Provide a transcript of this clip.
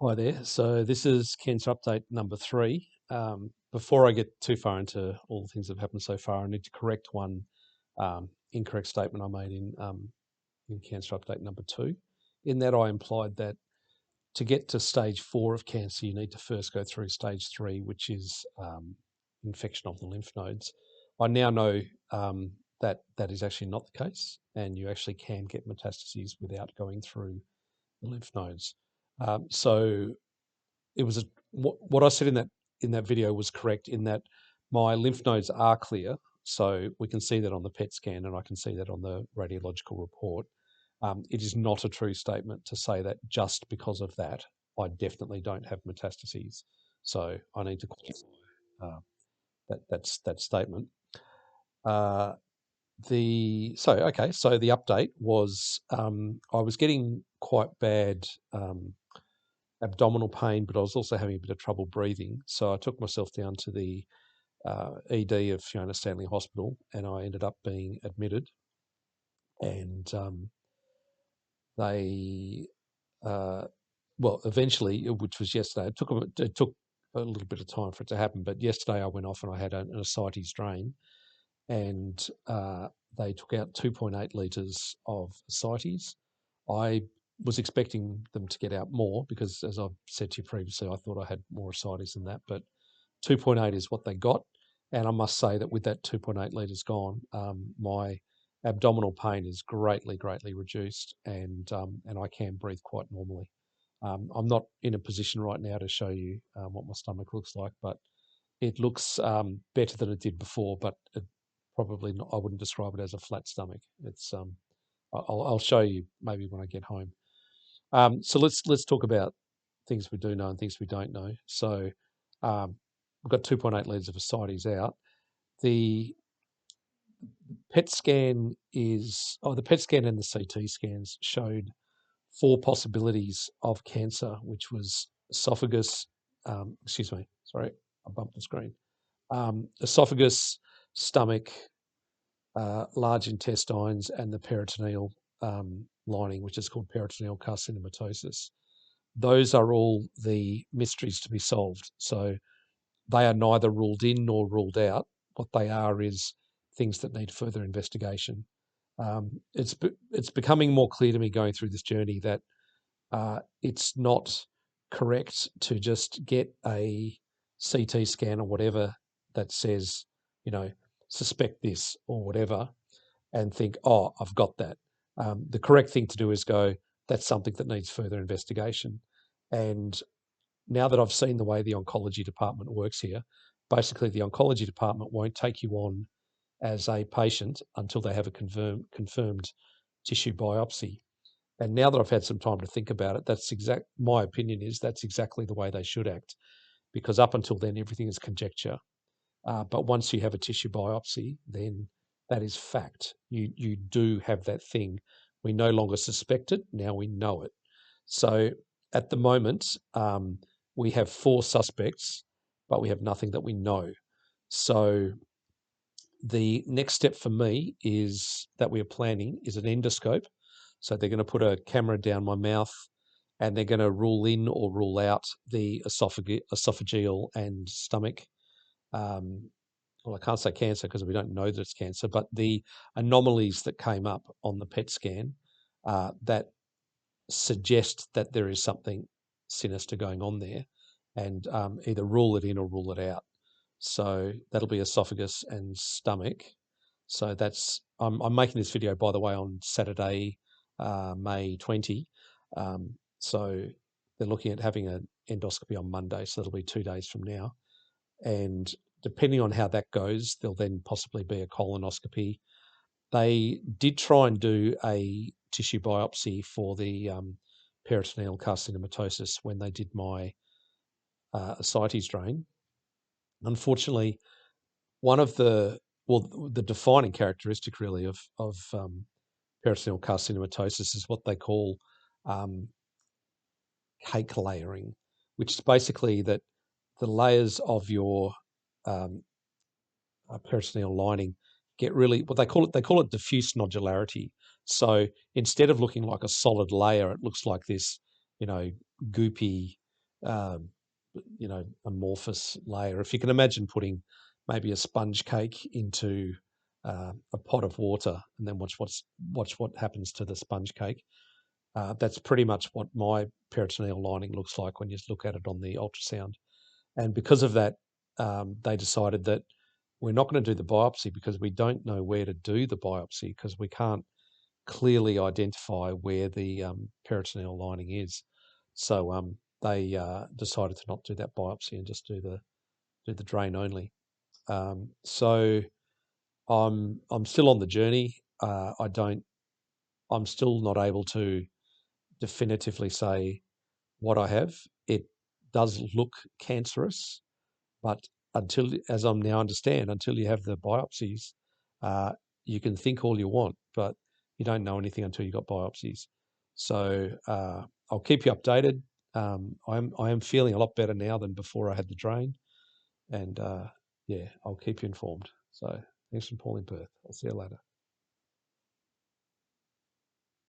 Hi there. So this is Cancer Update number 3. Before I get too far into all the things that have happened so far, I need to correct one incorrect statement I made in Cancer Update number 2. In that I implied that to get to stage 4 of cancer, you need to first go through stage 3, which is infection of the lymph nodes. I now know that that is actually not the case, and you actually can get metastases without going through the lymph nodes. So it was what I said in that video was correct in that my lymph nodes are clear, so we can see that on the PET scan and I can see that on the radiological report. It is not a true statement to say that just because of that, I definitely don't have metastases. So I need to qualify that statement. Uh, so the update was I was getting quite bad abdominal pain, but I was also having a bit of trouble breathing. So I took myself down to the ED of Fiona Stanley Hospital, and I ended up being admitted. And they, uh, well, eventually, which was yesterday, it took a little bit of time for it to happen. But yesterday, I went off and I had an ascites drain, and they took out 2.8 litres of ascites. I was expecting them to get out more because, as I've said to you previously, I thought I had more ascites than that, but 2.8 is what they got. And I must say that with that 2.8 litres gone, my abdominal pain is greatly, greatly reduced, and I can breathe quite normally. I'm not in a position right now to show you what my stomach looks like, but it looks better than it did before. But probably not, I wouldn't describe it as a flat stomach. It's I'll show you maybe when I get home. So let's talk about things we do know and things we don't know. So we've got 2.8 litres of ascites out. The the PET scan and the CT scans showed 4 possibilities of cancer, which was esophagus. Excuse me, sorry, I bumped the screen. Esophagus, stomach, large intestines, and the peritoneal lining, which is called peritoneal carcinomatosis. Those are all the mysteries to be solved. So they are neither ruled in nor ruled out. What they are is things that need further investigation. It's becoming more clear to me going through this journey that it's not correct to just get a CT scan or whatever that says, you know, suspect this or whatever, and think, oh, I've got that. The correct thing to do is go, that's something that needs further investigation. And now that I've seen the way the oncology department works here, basically the oncology department won't take you on as a patient until they have a confirmed tissue biopsy. And now that I've had some time to think about it, my opinion is that's exactly the way they should act, because up until then everything is conjecture. But once you have a tissue biopsy, then that is fact. You do have that thing. We no longer suspect it. Now we know it. So at the moment, we have 4 suspects, but we have nothing that we know. So the next step for me is that we are planning is an endoscope. So they're going to put a camera down my mouth and they're going to rule in or rule out the esophageal and stomach. Well, I can't say cancer because we don't know that it's cancer, but the anomalies that came up on the PET scan that suggest that there is something sinister going on there, and either rule it in or rule it out. So that'll be esophagus and stomach. So I'm making this video, by the way, on Saturday, May 20. So they're looking at having an endoscopy on Monday, so that'll be 2 days from now. And depending on how that goes, there'll then possibly be a colonoscopy. They did try and do a tissue biopsy for the peritoneal carcinomatosis when they did my ascites drain. Unfortunately, one of the defining characteristic really of peritoneal carcinomatosis is what they call cake layering, which is basically that the layers of your peritoneal lining get really what they call it diffuse nodularity. So instead of looking like a solid layer, it looks like this, you know, goopy. um, amorphous layer. If you can imagine putting maybe a sponge cake into a pot of water and then watch what happens to the sponge cake. That's pretty much what my peritoneal lining looks like when you look at it on the ultrasound. And because of that, they decided that we're not going to do the biopsy because we don't know where to do the biopsy because we can't clearly identify where the peritoneal lining is. So they decided to not do that biopsy and just do the drain only. So I'm still on the journey. I'm still not able to definitively say what I have. It does look cancerous, but as I'm now understand, until you have the biopsies, uh, you can think all you want, but you don't know anything until you got biopsies. So I'll keep you updated. I am feeling a lot better now than before I had the drain, and yeah, I'll keep you informed. So thanks for calling, Perth. I'll see you later.